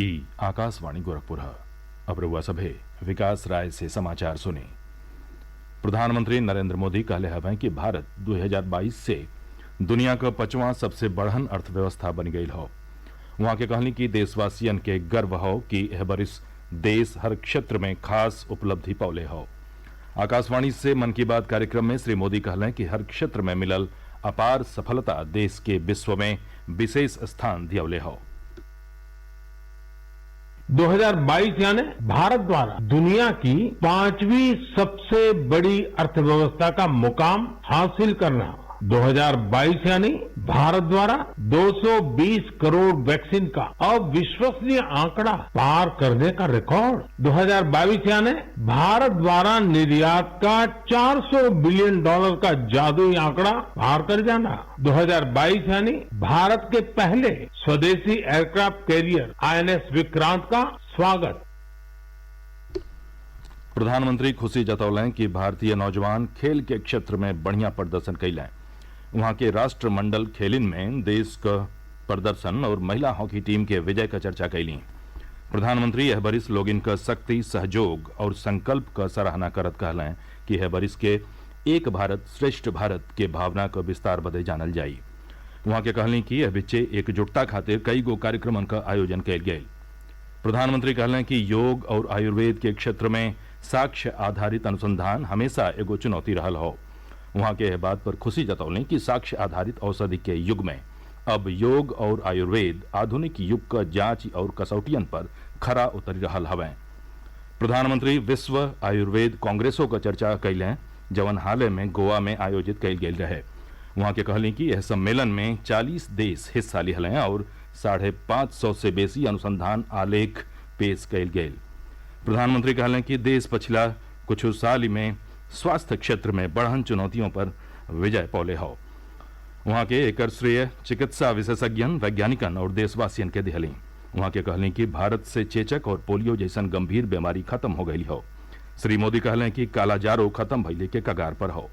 ई आकाशवाणी गोरखपुर। अब रउआ सभे विकास राय से समाचार सुने। प्रधानमंत्री नरेंद्र मोदी कहले हवें कि भारत 2022 से दुनिया का 5वां सबसे बड़हन अर्थव्यवस्था बन गई हो। वहां के कहनी कि देशवासियन के गर्व हो कि यह बरिस देश हर क्षेत्र में खास उपलब्धि पौले हो। आकाशवाणी से मन की बात कार्यक्रम में श्री मोदी कहलें कि हर क्षेत्र में मिलल अपार सफलता देश के विश्व में विशेष स्थान दियौले हो। 2022 यानी भारत द्वारा दुनिया की 5वीं सबसे बड़ी अर्थव्यवस्था का मुकाम हासिल करना। 2022 यानी भारत द्वारा 220 करोड़ वैक्सीन का अविश्वसनीय आंकड़ा पार करने का रिकॉर्ड। 2022 यानी भारत द्वारा निर्यात का $400 बिलियन का जादुई आंकड़ा पार कर जाना। 2022 यानी भारत के पहले स्वदेशी एयरक्राफ्ट कैरियर INS विक्रांत का स्वागत। प्रधानमंत्री खुशी जतौलें कि भारतीय नौजवान खेल के क्षेत्र में बढ़िया प्रदर्शन कैलें। वहां के राष्ट्रमंडल खेलिन में देश का प्रदर्शन और महिला हॉकी टीम के विजय का चर्चा कैली। प्रधानमंत्री यह बरिस लोगिन का शक्ति, सहयोग और संकल्प का सराहना करत कहलें कि यह बरिस के एक भारत श्रेष्ठ भारत के भावना का विस्तार बदे जानल जाई। वहां के कहलें कि यह बिच्चे एकजुटता खातिर कई गो कार्यक्रमन का आयोजन कैल गये। प्रधानमंत्री कहलें कि योग और आयुर्वेद के क्षेत्र में साक्ष्य आधारित अनुसंधान हमेशा एगो चुनौती रहल हो। वहां के बात पर खुशी जतौलें कि साक्ष्य आधारित औषधि के युग में अब योग और आयुर्वेद आधुनिक युग का जांच और कसौटियन पर खरा उतरी रहल हवें। प्रधानमंत्री विश्व आयुर्वेद कांग्रेसों का चर्चा कैलें जवन हाले में गोवा में आयोजित कैल गेल रहे। वहां के कहलें कि यह सम्मेलन में 40 देश हिस्सा लिहलें और 550 से बेसी अनुसंधान आलेख पेश कैल गेल। प्रधानमंत्री कहलें कि देश पिछला कुछ साल में स्वास्थ्य क्षेत्र में बढ़हन चुनौतियों पर विजय पौले हो। वहां के एकर श्रेय चिकित्सा विशेषज्ञन, वैज्ञानिकन और देशवासियन के दिहली। वहां के कहलें कि भारत से चेचक और पोलियो जैसन गंभीर बीमारी खत्म हो गई हो। श्री मोदी कहलें कि कालाजारो खत्म भइले के कगार पर हो।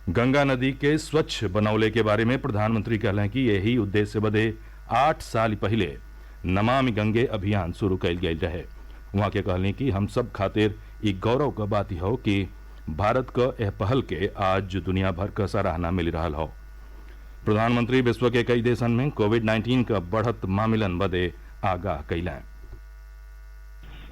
गंगा नदी के स्वच्छ बनौले के बारे में प्रधानमंत्री कहलें कि यही उद्देश्य बदे 8 साल पहले नमामि गंगे अभियान शुरू कैल गई रहे। वहां के कहलें कि हम सब खातिर एक गौरव का बात हो कि भारत का यह पहल के आज दुनिया भर का सराहना मिल रहा हो। प्रधानमंत्री विश्व के कई देशन में कोविड-19 का बढ़त मामलन बदे आगाह कैलें।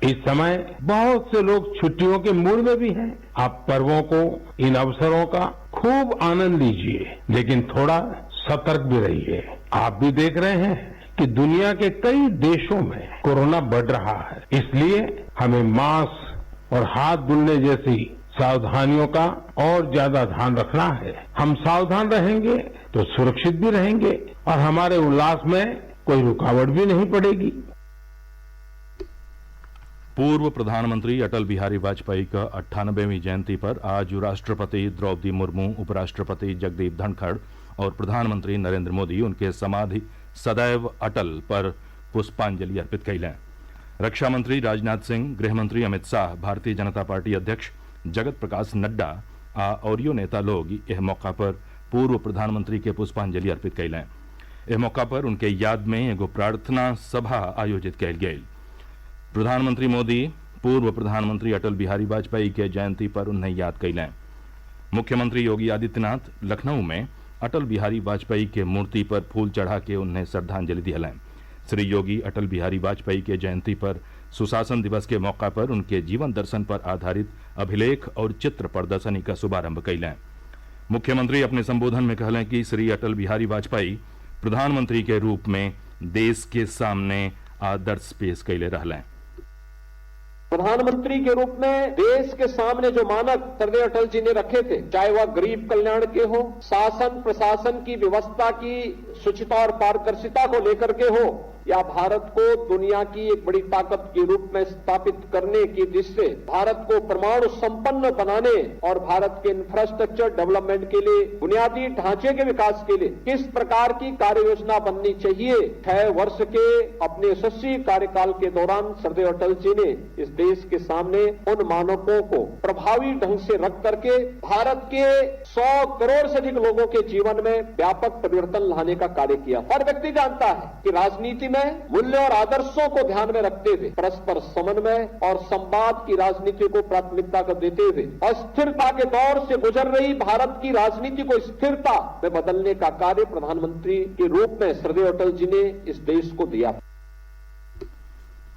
इस समय बहुत से लोग छुट्टियों के मूड में भी हैं। आप पर्वों को, इन अवसरों का खूब आनंद लीजिए, लेकिन थोड़ा सतर्क भी रहिए। आप भी देख रहे हैं कि दुनिया के कई देशों में कोरोना बढ़ रहा है, इसलिए हमें मास्क और हाथ धुलने जैसी सावधानियों का और ज्यादा ध्यान रखना है। हम सावधान रहेंगे तो सुरक्षित भी रहेंगे और हमारे उल्लास में कोई रुकावट भी नहीं पड़ेगी। पूर्व प्रधानमंत्री अटल बिहारी वाजपेयी का 98वीं जयंती पर आज राष्ट्रपति द्रौपदी मुर्मू, उपराष्ट्रपति जगदीप धनखड़ और प्रधानमंत्री नरेंद्र मोदी उनके समाधि सदैव अटल पर पुष्पांजलि अर्पित कैलें। रक्षा मंत्री राजनाथ सिंह, गृह मंत्री अमित शाह, भारतीय जनता पार्टी अध्यक्ष जगत प्रकाश नड्डा और नेता लोग यह मौका पर पूर्व प्रधानमंत्री के पुष्पांजलि अर्पित कैलें। यह मौका पर उनके याद में एगो प्रार्थना सभा आयोजित कैल गई। प्रधानमंत्री मोदी पूर्व प्रधानमंत्री अटल बिहारी वाजपेयी के जयंती पर उन्हें याद कैलें। मुख्यमंत्री योगी आदित्यनाथ लखनऊ में अटल बिहारी वाजपेयी के मूर्ति पर फूल चढ़ा के उन्हें श्रद्धांजलि दिहलें। श्री योगी अटल बिहारी वाजपेयी के जयंती पर सुशासन दिवस के मौका पर उनके जीवन दर्शन पर आधारित अभिलेख और चित्र प्रदर्शनी का शुभारंभ कैलें। मुख्यमंत्री अपने संबोधन में कहलें कि श्री अटल बिहारी वाजपेयी प्रधानमंत्री के रूप में देश के सामने आदर्श पेश कैले रहलें। प्रधानमंत्री के रूप में देश के सामने जो मानक सरदार अटल जी ने रखे थे, चाहे वह गरीब कल्याण के हो, शासन प्रशासन की व्यवस्था की शुचिता और पारदर्शिता को लेकर के हो, या भारत को दुनिया की एक बड़ी ताकत के रूप में स्थापित करने की दृष्टि से भारत को परमाणु संपन्न बनाने और भारत के इंफ्रास्ट्रक्चर डेवलपमेंट के लिए, बुनियादी ढांचे के विकास के लिए किस प्रकार की कार्य योजना बननी चाहिए। 6 वर्ष के अपने यशस्वी कार्यकाल के दौरान सरदार अटल जी ने इस देश के सामने उन मानकों को प्रभावी ढंग से रख करके भारत के 100 करोड़ से अधिक लोगों के जीवन में व्यापक परिवर्तन लाने का कार्य किया। हर व्यक्ति जानता है कि राजनीति में मूल्य और आदर्शों को ध्यान में रखते हुए परस्पर समन्वय और संवाद की राजनीति को प्राथमिकता को देते हुए अस्थिरता के दौर से गुजर रही भारत की राजनीति को स्थिरता में बदलने का कार्य प्रधानमंत्री के रूप में श्रद्धेय अटल जी ने इस देश को दिया।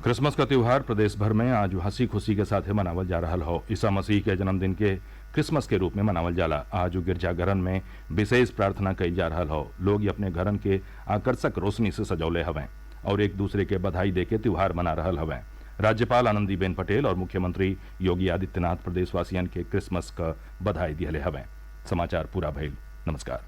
क्रिसमस का त्योहार प्रदेश भर में आज हंसी खुशी के साथ मनावल जा रहा हो। ईसा मसीह के जन्मदिन के क्रिसमस के रूप में मनावल जाला। आज गिरजाघरन में विशेष प्रार्थना कई जा रहा हो। लोग अपने घरन के आकर्षक रोशनी से सजौले हवें और एक दूसरे के बधाई देके त्योहार मना रहा हवें। राज्यपाल आनंदीबेन पटेल और मुख्यमंत्री योगी आदित्यनाथ प्रदेशवासियन के क्रिसमस का बधाई दिहले हवें। समाचार पूरा भइल। नमस्कार।